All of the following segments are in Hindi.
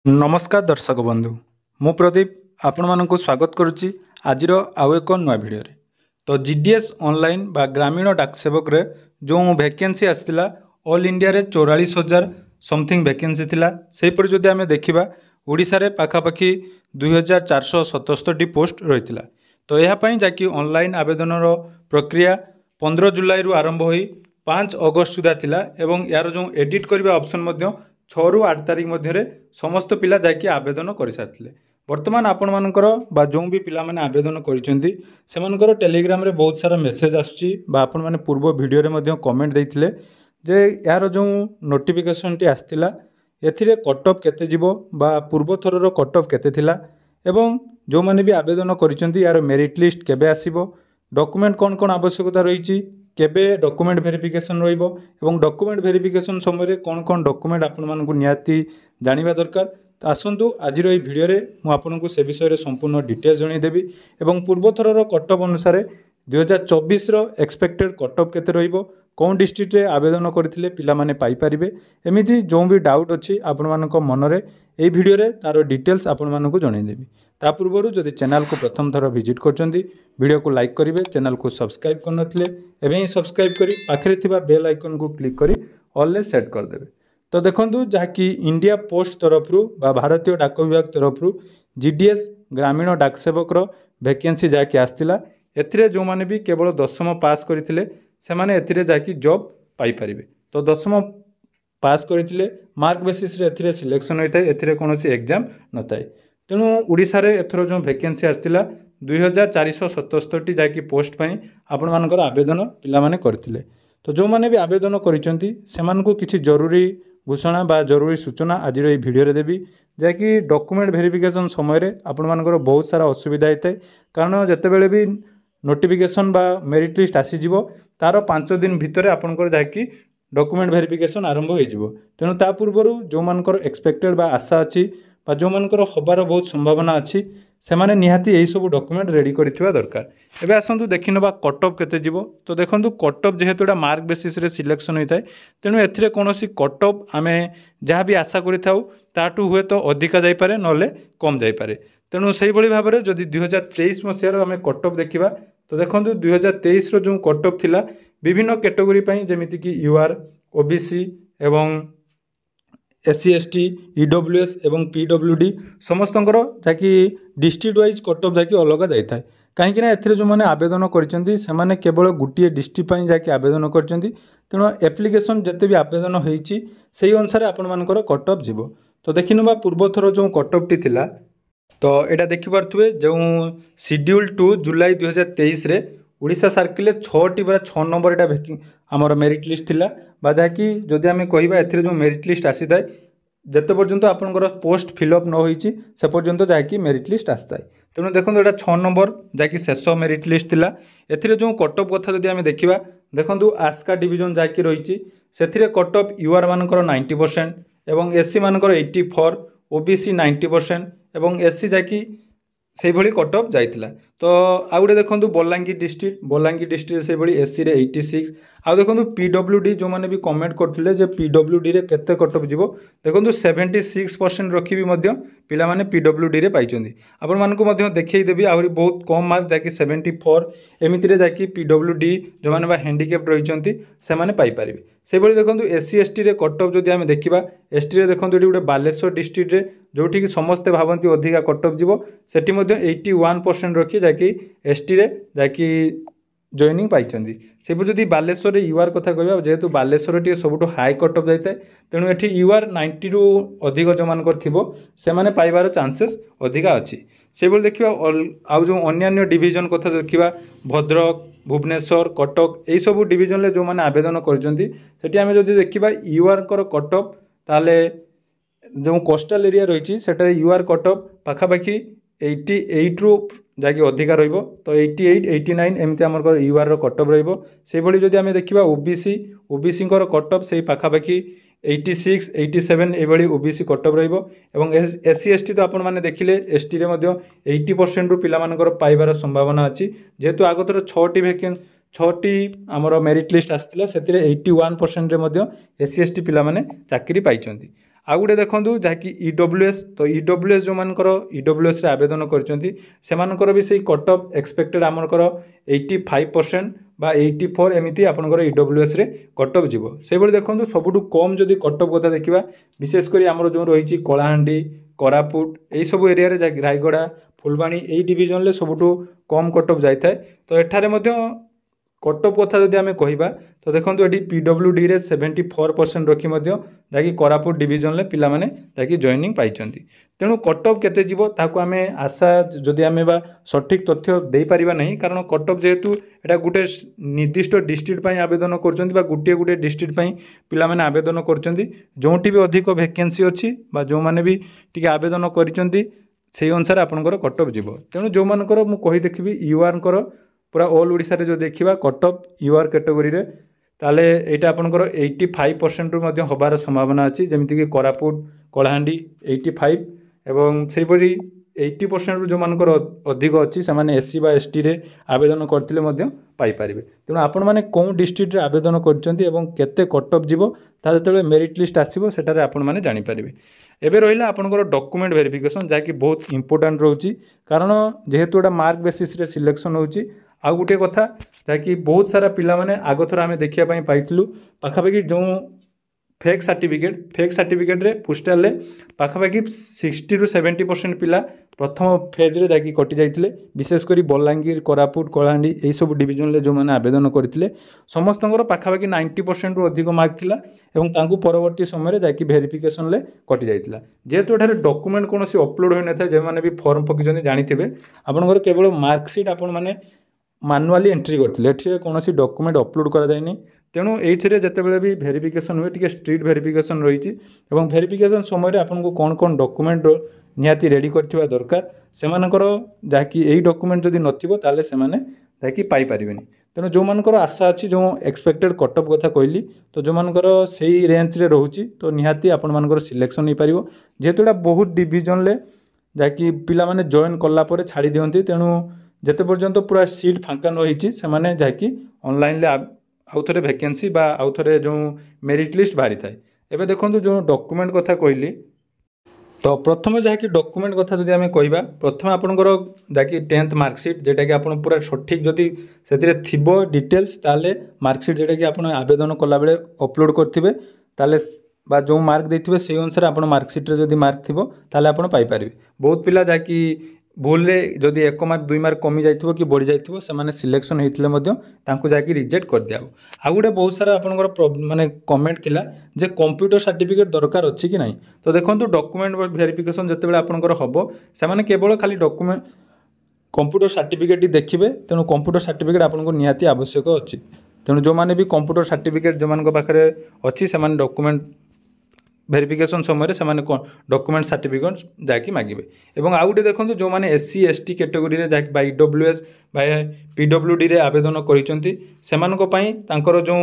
नमस्कार दर्शक बंधु मु प्रदीप आपण मानक स्वागत करुच्ची आज आउ एक नुआ भिडियो तो जीडीएस ऑनलाइन बा ग्रामीण डाक सेवक रे जो वैकेंसी आसला ऑल इंडिया रे 44,000 समथिंग वैकेंसी थिला सेहीपर जदि आमे देखिबा ओडिशा रे पाखापाखि 2,477 पोस्ट रही तो यह जाकि ऑनलाइन आवेदन प्रक्रिया 15 जुलाई रु आरंभ होई 5 अगस्त सुधा थिला एवं यार जो एडिट करबा ऑप्शन 6 रु 8 तारिख मध्य समस्त पिला जाकि आवेदन कर सारी बर्तमान आपण मानकर जो भी पिला माने आवेदन कर टेलीग्राम रे बहुत सारा मेसेज आसुची आपण माने पूर्व वीडियो रे मध्य कमेंट देइथिले जे यार जो नोटिफिकेशन टी आस्तिला एथिरे कट ऑफ केते जिवो बा पूर्व थरर कट ऑफ केते थिला एवं जो माने भी आवेदन करिसेंती यार मेरिट लिस्ट केबे आसीबो डॉक्यूमेंट कोन कोन आवश्यकता रहिची केबे डॉक्यूमेंट वेरिफिकेशन रहिबो एवं डॉक्यूमेंट वेरिफिकेशन समय कौन कौन डॉक्यूमेंट आपण मानकु नियाती जानिबा दरकार तो आसंतु आज ये वीडियो रे मु आपनको से विषय रे संपूर्ण डिटेल्स जणैदेबी एवं पूर्व थरर कट ऑफ अनुसार 2024 रो एक्सपेक्टेड कट ऑफ केते रहिबो कौन डिस्ट्रिक्ट रे आवेदन करथिले पिला माने पाई परिबे एमिति जो भी डाउट अछि आपण मानक मन रे एई वीडियो रे तारो डिटेल्स आपण मानकु जणैदेबी ता पूर्वरु जदि चैनल को प्रथम थर विजिट करचंदी वीडियो को लाइक करिवे चैनल को सब्सक्राइब करनथिले एबे ही सब्सक्राइब करी पाखरे थिबा बेल आइकन को क्लिक करी ऑल ले सेट कर देबे तो देखंतु जहाँकि इंडिया पोस्ट तरफ भारतीय डाक विभाग तरफ जीडीएस ग्रामीण डाक सेवक वैकेंसी जहाँकि आसला एथिरे जो माने भी केवल 10th पास करथिले से माने एथिरे जाकि जॉब पाई परिबे तो 10th पास करथिले मार्क बेसिस रे एथिरे सिलेक्शन होइथाय एथिरे कोनोसी एग्जाम नथाय तेणु ओडिशा रे एथरो जो वैकेंसी आसला 2,477 जहाँकि पोस्ट पई आपण मानकर आवेदन पिला माने करथिले तो जो माने भी आवेदन करिसेंती सेमानकु किछि जरूरी घोषणा बा जरूरी सूचना आज ये वीडियो रे देबी जहाँकि डॉक्यूमेंट वेरिफिकेशन समय आपण मानकर बहुत सारा असुविधा होता है कारण जितेबले भी नोटिफिकेशन बा मेरिट लिस्ट आसीजिवो तार 5 दिन भितर आपनकर जहाँकि डॉक्यूमेंट वेरिफिकेशन आरंभ हो तेणु ता पूर्व जो मानकर एक्सपेक्टेड बा आशा अच्छी जो मानकर हबार बहुत संभावना अच्छी से माने निहाती यही सब डॉक्यूमेंट रेडी करथिबा दरकार एबे आसंतु देखिनबा कट ऑफ केते जिवो तो देखंतु कट ऑफ जेहेतु एटा मार्क बेसिस रे सिलेक्शन होइथाय तेणु एथिरे कोनोसी कट ऑफ आमे जहाँ भी आशा करिथाउ ताटू हुए तो अधिका जाई पारे नले कम जाई पारे तेणु सेही भली भाबरे जदि 2023 मसियार आमे कट ऑफ देखिबा तो देखंतु 2023 रो जो कट ऑफ थिला विभिन्न कैटेगरी पई जेमिति कि यूआर ओबीसी एवं SC ST EWS एवं PWD समस्तंकर जाकि डिस्ट्रिक्ट वाइज कट ऑफ जाकि अलग जाए कहीं एथिरे जो माने आवेदन करछंती से माने केवल गुटिए डिस्ट्रिक्ट पई जाकि आवेदन करछंती तेणु एप्लिकेशन जते भी आवेदन होईची सेही अनुसार आपण मानकर कट ऑफ जीवो तो देखिनबा पूर्व थरो जो कट ऑफ टी थिला तो एटा देखि पारथुवे जो शेड्यूल 2 जुलाई 2023 रे ओडिशा सर्किल 6 नंबर एटा हमर मेरिट लिस्ट थिला बा जाकि जदि आमे कहिबा एथिरे जो मेरिट लिस्ट आसी थाए जते पर्यंत आपनकर पोस्ट फिलअप न होईची से पर्यंत जाकि मेरिट लिस्ट आसताए तेणु देखो एटा 6 नंबर जाकि शेष मेरिट लिस्ट थिला एथिरे जो कट ऑफ कथा जदि आमे देखिबा देखंतु आस्का डिवीजन जाकि रहिची सेथिरे कट ऑफ यूआर मानकर 90% एवं एससी मानकर 84 ओबीसी 90% एवं एससी जाकि से भली कट ऑफ जाइतिला तो आ गुटे देखंतु बलांगीर डिस्ट्रिक्ट से भली एससी रे 86 आ देखंतु पीडब्ल्यूडी जो माने भी कमेंट करथिले जे पीडब्ल्यूडी रे केते कट ऑफ जीवो देखंतु 76% रखी भी मध्य पिला माने पीडब्ल्यूडी रे पाइचोंदी आपण मानको मध्य देखै देबी आहुरी बहुत कम मार्क जाकि 74 एमिति रे जाकि पीडब्ल्यूडी जो माने बा हैंडिकैप रहिचोंती से माने पाई परिबे से भली देखंतु एससी एसटी रे कट ऑफ जदि आमे देखिबा एसटी रे देखंतु एटी गुटे बालेश्वर डिस्ट्रिक्ट रे जोठी कि समस्त भावंती अधिका कट ऑफ जीवो सेठी मध्य 81% रखी जाकि एसटी रे जाकि जॉइनिंग पाइचंदी से जदि बालेश्वर यूआर कथा कहबा जेहेतु बालेश्वर टी सबुठ हाई कट ऑफ जाए तेणु एठी यूआर 90 रु अधिक जो मानकर थिबो से माने पाइबार चांसेस अधिका अछि से बोल देखिबा आउ जो अन्य डिवीजन कथा देखिबा भद्रक भुवनेश्वर कटक यही सब डिवीजन ले जो माने आवेदन करजंती सेठी आमे जदि देखिबा यूआर कर कट ऑफ ताले जो कोस्टल एरिया रही सेटा यूआर कट ऑफ पाखापाखि 88 रु जाकि अधिका रहिबो तो 88 89 एमती आमर यूआर रो कट ऑफ रहिबो से भली जदि आमे देखिबा ओबीसी कर कट ऑफ से पाखापाखि 86 87 एभली ओबीसी कट ऑफ रहिबो एवं एससी एसटी तो आपण माने देखिले एसटी रे मध्य 80% रु पिला मानकर पाइबार संभावना अछि जेहेतु आगतर 6टी आमर मेरिट लिस्ट आस्तिला सेतिरे 81% रे मध्य एससी एसटी पिला माने चाकरी पाइचंती आउ गोटे देखूँ जहाँकि EWS तो EWS जो मानकर EWS आवेदन कर भी से कट ऑफ एक्सपेक्टेड आमर 85% बा 84 एमती आपंकर EWS रे कट ऑफ जीव से देखो सबुठ कम जदि कट ऑफ कथा देखा विशेषकर आमर जो रही कलाहांडी कोरापुट यही सब एरिया रायगड़ा फुलबाणी यही डिविजन सबुठ कम कट ऑफ जाए तो एठारे कट ऑफ कथा जदि आम कहवा तो देखो ये PWD रे 74% रखी जहाँकि कोरापुट डिविजन में पिला माने जॉइनिंग पाई तेणु कट ऑफ केते जीवो ताको आमे आशा जदि आमे बा सठिक तथ्य दे पारिबा नहीं कारण कट ऑफ जेहेतु एटा गुटे निर्दिष्ट डिस्ट्रिक्ट पई आवेदन करचंती बा गुटे गुटे डिस्ट्रिक्ट पई पिला माने आवेदन करचंती जोंटी भी अधिक वैकेंसी अछि बा जो माने भी टिके आवेदन करिसंती से अनुसार आपनकर कट ऑफ जीवो तेणु जो मानकर मु कहि देखबी यूआर कर पूरा ऑल ओडिशा रे जो देखिबा कट ऑफ यूआर कैटेगरी रे ताले एटा आपनकर 85% रु मध्ये होबार संभावना अछि जेमिति कि कोरापुट कलाहांडी 85 एवं से परि 80% रु जो मानकर अधिक अछि से माने एससी बा एसटी रे आवेदन करथिले मध्ये पाई परिबे तेणु आपण माने कोन डिस्ट्रिक्ट रे आवेदन करचंती एवं केते कट ऑफ जीवो ता जतले मेरिट लिस्ट आसीबो सेटारे आपण माने जानि परिबे एबे रहिला आपनकर डॉक्यूमेंट वेरिफिकेशन जाकि बहुत इंपोर्टेंट रहउची कारण जेहेतु एटा मार्क बेसिस रे सिलेक्शन होउची आउ गोटे कथा ताकि बहुत सारा पिला माने आगो थर आमे देखिया पई पाइथिलु पाखापाखि जो फेक सर्टिफिकेट रे पोस्टल ले पाखापाखि 60 रु 70% पिला प्रथम फेज रे जाकि कटि जाइथिले विशेषकर बलांगीर कोरापुट कलाहांडी एई सब डिविजन ले जो माने आवेदन करथिले समस्तंकर पाखापाखि 90% रु अधिक मार्क थिला एवं तांकु परवर्ती समय रे जाकि वेरिफिकेशन ले कटि जाइथिला जेहेतु एठारे डॉक्यूमेंट कोनोसी अपलोड होय नथा जे माने भी फॉर्म पकिजने जानिथिबे आपनकर केवल मार्कशीट आपण माने मानुआली एंट्री करथिले एठी कोनोसी डॉक्यूमेंट अपलोड करा जायनी तेणु ये जितेबाला भी वेरिफिकेशन हुए टी स्ट्रिक्ट वेरिफिकेशन रही और वेरिफिकेशन समय आपको कौन कौन डॉक्यूमेंट निहाती रेडी करथिबा दरकार सेमानकर जहाँकि यही डॉक्यूमेंट जदि नथिबो ताले सेमाने जहाँकि पाई परिबेनी तेणु जो मानकर आशा अच्छी जो एक्सपेक्टेड कट ऑफ कथा कहली तो जो मानकर सही रेंज रे रहउची तो निहाती आपण मानकर सिलेक्शन हो पारिबो जेहेतु एटा बहुत डिविजन ले जहाँकि पिला माने जॉइन कला परे छाड़ी दियंती तेणु जेते पर्यंत पूरा सीट फांका रही से जहाँकि ऑनलाइन ले आउ थे वैकेंसी बा आउ थे जो मेरिट लिस्ट बाहरी थाए एबे देखो जो डॉक्यूमेंट कथा कहली तो प्रथम जहाँकि डॉक्यूमेंट कथा जदि आम कहवा प्रथम आपंकर जहाँकि 10th मार्कशीट जोटा कि आप पूरा सठिक जदि से थी डिटेल्स ताले मार्कशीट जोटा कि आप आवेदन कला बेले अपलोड करेंगे ताले बा जो मार्क देते से अनुसार आप मार्कशीट जदि मार्क थी ताले आप पाइपर बहुत पिला जहाँकि भूल जदि 1 मार्क 2 मार्क कमी जाइथिबो कि बढ़ी जाइथिबो से माने सिलेक्शन होइथिले मध्य तांको जाकि रिजेक्ट कर दिया आ गोटे बहुत सारा आपनकर माने कमेंट थिला जे कंप्यूटर सर्टिफिकेट दरकार अछि कि नहीं तो देखंतु डॉक्यूमेंट वेरिफिकेशन जते बेले आपनकर हबो से माने केवल खाली डॉक्यूमेंट कंप्यूटर सर्टिफिकेट देखिबे तेणु कंप्यूटर सर्टिफिकेट आपनको निहाती आवश्यक अछि तेणु जो माने भी कंप्यूटर सर्टिफिकेट जो मानक पाखरे अछि से माने डॉक्यूमेंट वेरिफिकेशन समय से डॉक्यूमेंट सर्टिफिकेट जाकि मागिबे एवं आउ गोटे देखो जो मैंने SC ST कैटेगरी रे जाकि EWS PWD रे आवेदन करिसंती सेमानको पई तांकर जो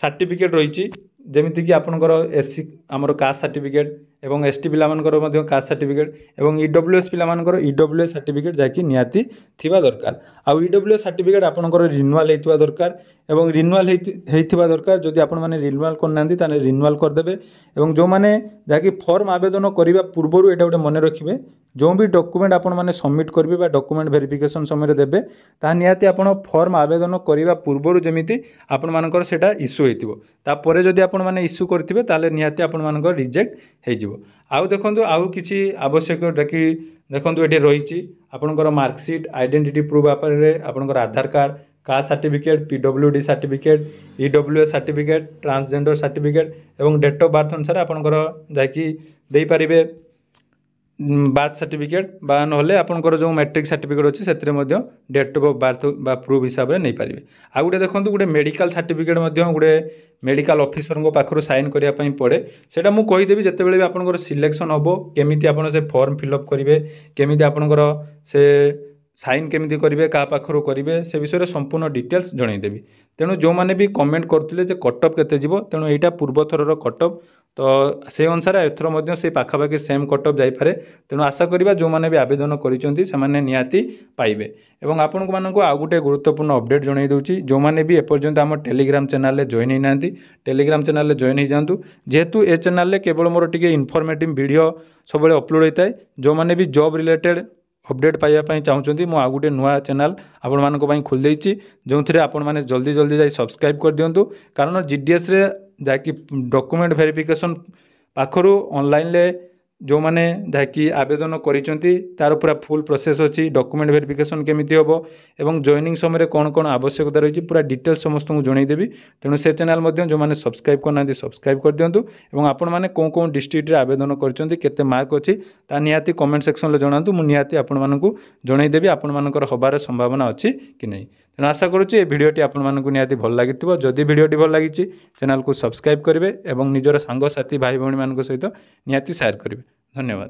सर्टिफिकेट रही जमीती कि आपनकर SC आमर कास्ट सर्टिफिकेट एवं ST पिला मानकर मध्य कास्ट सर्टिफिकेट एवं EWS पिला मानकर EWS सर्टिफिकेट जाकि निहाती थिबा दरकार आ EWS सर्टिफिकेट आपनकर रिन्यूअल हेतिबा दरकार एवं रिन्यूअल हेतिबा दरकार जदि आपण माने रिन्यूअल करनांती ताने रिन्यूअल कर देबे एवं जो माने जाकि फॉर्म आवेदन करिबा पूर्वरु एटा गोटे मन रखिबे जो भी डॉक्यूमेंट आपण माने सबमिट करबे बा डॉक्यूमेंट वेरिफिकेशन समय देबे ता निहाती आपण फॉर्म आवेदन करिबा पूर्वरु जेमिति आपण मानकर सेटा इश्यू हेतिबो ता परे जदि आपण माने इश्यू करथिबे ताले निहाती आपण मानकर रिजेक्ट हे जिवो आउ देखंतु आउ किछि आवश्यक जाकि देखंतु एठी रहिछि आपनकर मार्कशीट आइडेंटिटी प्रूफ आपरे आपनकर Aadhaar card caste certificate PWD certificate EWS certificate transgender certificate एवं डेट ऑफ बर्थ अनुसार आपनकर जाकि देई परिबे बार्थ सर्टिफिकेट बा नहले आपनकर जो मैट्रिक सर्टिफिकेट अछि सेतरे मध्य डेट ऑफ बर्थ बा प्रूफ हिसाब रे नै परिबे आ गुटे देखंतु गुटे मेडिकल सर्टिफिकेट मध्य गुटे मेडिकल ऑफिसर को पाखरो साइन करिया पई पड़े सेटा मु कहि देबी जते बेले भी आपनकर सिलेक्शन होबो केमिति आपन से फॉर्म फिल अप करिवे केमिति आपनकर से साइन केमिति करेंगे क्या पाखर करेंगे से विषय संपूर्ण डिटेल्स जनईदेवी। तेणु जो मैंने भी कमेंट करते कटअप केते जीवो तेणु यहाँ पूर्व थरर कटअप तो से अनुसार एथर से पाखापाखि सेम कटअप जापे। तेणु आशा करवा जो मैंने भी आवेदन करने निहाती पाइबे। एवं आपण मानक आउ गोटे गुरुत्वपूर्ण अपडेट जनई दूची जो मैंने भी एपर्यंत आम टेलीग्राम चैनल जॉइन होना टेलीग्राम चैनल जॉइन हो जातु जेहेतु ए चैनल केवल मोर टिके इनफॉर्मेटिव वीडियो सब अपलोड होता है। जो मैंने भी जॉब रिलेटेड अपडेट पाइबा चाहूँगी मु आउ गोटे नुआ चैनल आपण मानक खोल देछि जो थे आपण मैंने जल्दी जल्दी जाई सब्सक्राइब कर दिंतु। कारण जीडीएस रे जाकि डॉक्यूमेंट वेरिफिकेशन पाखरु ऑनलाइन ले जो मैंने जहाँकि आवेदन करिसेंती तार पूरा फुल प्रोसेस अच्छी डॉक्यूमेंट वेरिफिकेशन केमिति होबो एवं जॉइनिंग समय कौन कौन आवश्यकता रही पूरा डिटेल्स समस्त को जनईदेवी। तेणु से चैनल जो मैंने सब्सक्राइब करना सब्सक्राइब कर दिंतु एवं आपण मैंने कौन कौन डिस्ट्रिक्ट आवेदन करछंती केते मार्क अच्छी ता निहाती कमेंट सेक्शन में जनातु मु निहाती आपण मानकु जनईदेवी आपण मानकर हबार संभावना अच्छी कि नहीं। तेणु आशा करुच्ची ए भिडियोटी आपण मानकु निहाती भल लागिथिबो। जदि भिडियोटी भल लागिछि चैनल को सब्सक्राइब करेंगे और निजर सांग साथी भाई भौणी मान सहित निहाती शेयर करेंगे। धन्यवाद।